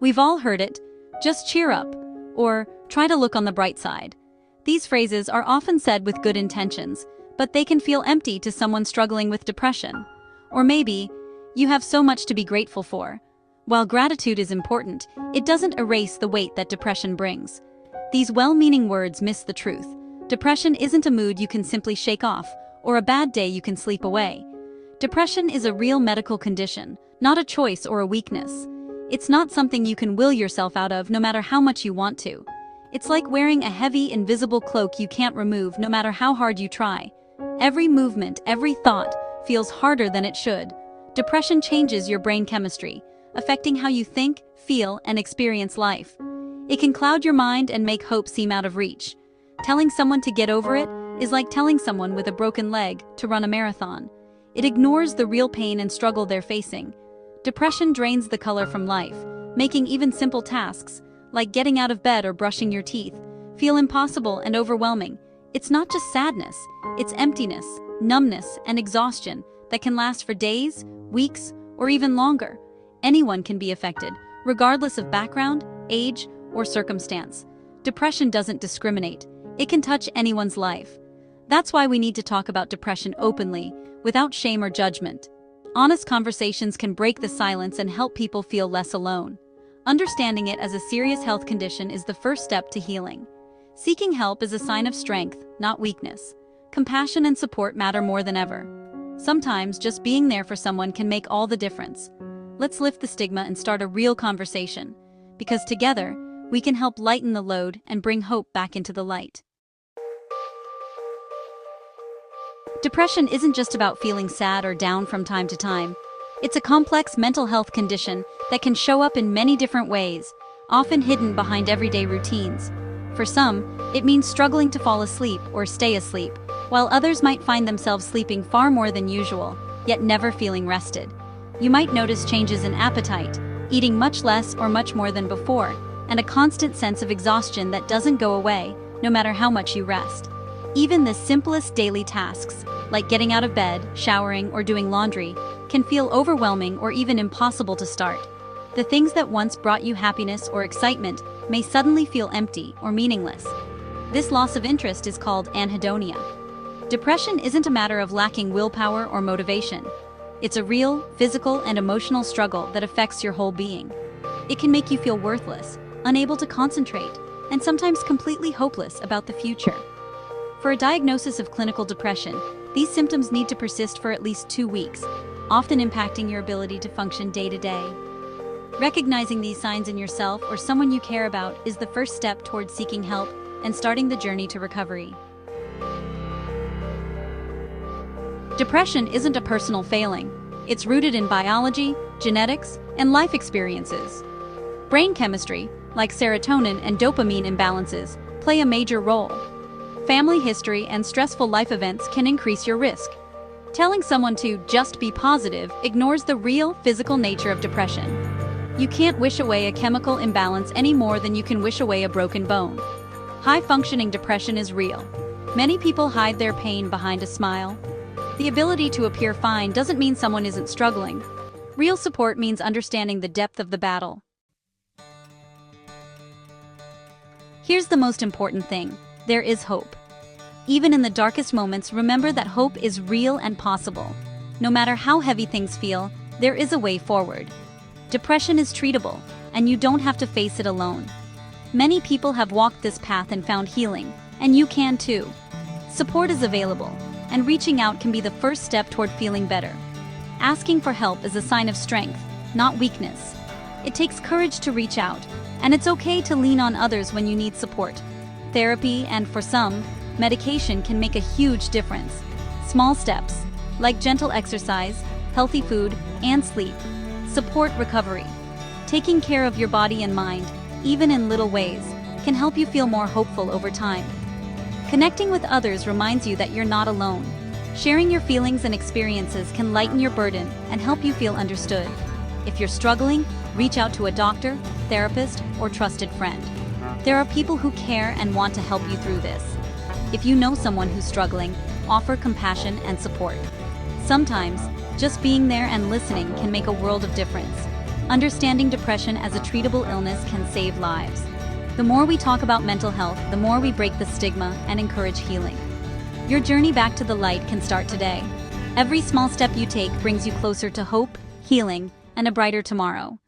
We've all heard it, just cheer up, or try to look on the bright side. These phrases are often said with good intentions, but they can feel empty to someone struggling with depression. Or maybe, you have so much to be grateful for. While gratitude is important, it doesn't erase the weight that depression brings. These well-meaning words miss the truth. Depression isn't a mood you can simply shake off, or a bad day you can sleep away. Depression is a real medical condition, not a choice or a weakness. It's not something you can will yourself out of no matter how much you want to. It's like wearing a heavy, invisible cloak you can't remove no matter how hard you try. Every movement, every thought, feels harder than it should. Depression changes your brain chemistry, affecting how you think, feel, and experience life. It can cloud your mind and make hope seem out of reach. Telling someone to get over it is like telling someone with a broken leg to run a marathon. It ignores the real pain and struggle they're facing. Depression drains the color from life, making even simple tasks, like getting out of bed or brushing your teeth, feel impossible and overwhelming. It's not just sadness, it's emptiness, numbness, and exhaustion that can last for days, weeks, or even longer. Anyone can be affected, regardless of background, age, or circumstance. Depression doesn't discriminate. It can touch anyone's life. That's why we need to talk about depression openly, without shame or judgment. Honest conversations can break the silence and help people feel less alone. Understanding it as a serious health condition is the first step to healing. Seeking help is a sign of strength, not weakness. Compassion and support matter more than ever. Sometimes just being there for someone can make all the difference. Let's lift the stigma and start a real conversation, because together, we can help lighten the load and bring hope back into the light. Depression isn't just about feeling sad or down from time to time. It's a complex mental health condition that can show up in many different ways, often hidden behind everyday routines. For some, it means struggling to fall asleep or stay asleep, while others might find themselves sleeping far more than usual, yet never feeling rested. You might notice changes in appetite, eating much less or much more than before, and a constant sense of exhaustion that doesn't go away, no matter how much you rest. Even the simplest daily tasks, like getting out of bed, showering, or doing laundry, can feel overwhelming or even impossible to start. The things that once brought you happiness or excitement may suddenly feel empty or meaningless. This loss of interest is called anhedonia. Depression isn't a matter of lacking willpower or motivation. It's a real, physical, and emotional struggle that affects your whole being. It can make you feel worthless, unable to concentrate, and sometimes completely hopeless about the future. For a diagnosis of clinical depression, these symptoms need to persist for at least 2 weeks, often impacting your ability to function day to day. Recognizing these signs in yourself or someone you care about is the first step towards seeking help and starting the journey to recovery. Depression isn't a personal failing. It's rooted in biology, genetics, and life experiences. Brain chemistry, like serotonin and dopamine imbalances, play a major role. Family history and stressful life events can increase your risk. Telling someone to just be positive ignores the real physical nature of depression. You can't wish away a chemical imbalance any more than you can wish away a broken bone. High-functioning depression is real. Many people hide their pain behind a smile. The ability to appear fine doesn't mean someone isn't struggling. Real support means understanding the depth of the battle. Here's the most important thing: there is hope. Even in the darkest moments, remember that hope is real and possible. No matter how heavy things feel, there is a way forward. Depression is treatable, and you don't have to face it alone. Many people have walked this path and found healing, and you can too. Support is available, and reaching out can be the first step toward feeling better. Asking for help is a sign of strength, not weakness. It takes courage to reach out, and it's okay to lean on others when you need support. Therapy, and for some, medication can make a huge difference. Small steps, like gentle exercise, healthy food, and sleep, support recovery. Taking care of your body and mind, even in little ways, can help you feel more hopeful over time. Connecting with others reminds you that you're not alone. Sharing your feelings and experiences can lighten your burden and help you feel understood. If you're struggling, reach out to a doctor, therapist, or trusted friend. There are people who care and want to help you through this. If you know someone who's struggling, offer compassion and support. Sometimes, just being there and listening can make a world of difference. Understanding depression as a treatable illness can save lives. The more we talk about mental health, the more we break the stigma and encourage healing. Your journey back to the light can start today. Every small step you take brings you closer to hope, healing, and a brighter tomorrow.